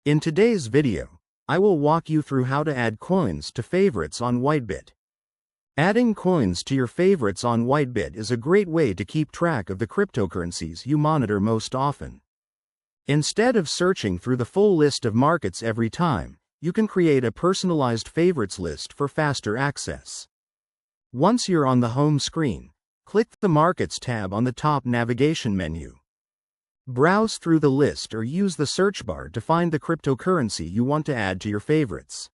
In today's video, I will walk you through how to add coins to favorites on WhiteBIT. Adding coins to your favorites on WhiteBIT is a great way to keep track of the cryptocurrencies you monitor most often. Instead of searching through the full list of markets every time, you can create a personalized favorites list for faster access. Once you're on the home screen, click the Markets tab on the top navigation menu. Browse through the list or use the search bar to find the cryptocurrency you want to add to your favorites.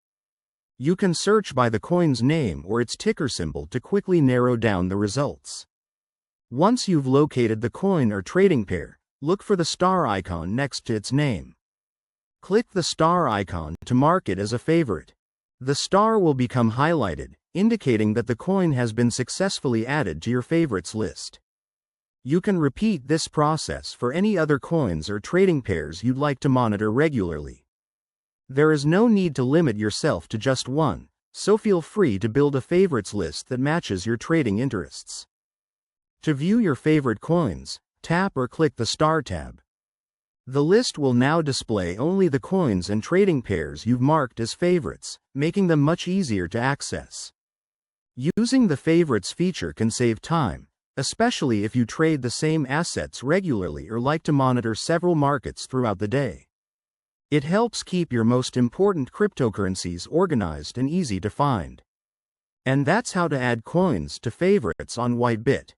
You can search by the coin's name or its ticker symbol to quickly narrow down the results. Once you've located the coin or trading pair, look for the star icon next to its name. Click the star icon to mark it as a favorite. The star will become highlighted, indicating that the coin has been successfully added to your favorites list. You can repeat this process for any other coins or trading pairs you'd like to monitor regularly. There is no need to limit yourself to just one, so feel free to build a favorites list that matches your trading interests. To view your favorite coins, tap or click the Star tab. The list will now display only the coins and trading pairs you've marked as favorites, making them much easier to access. Using the favorites feature can save time, especially if you trade the same assets regularly or like to monitor several markets throughout the day. It helps keep your most important cryptocurrencies organized and easy to find. And that's how to add coins to favorites on WhiteBIT.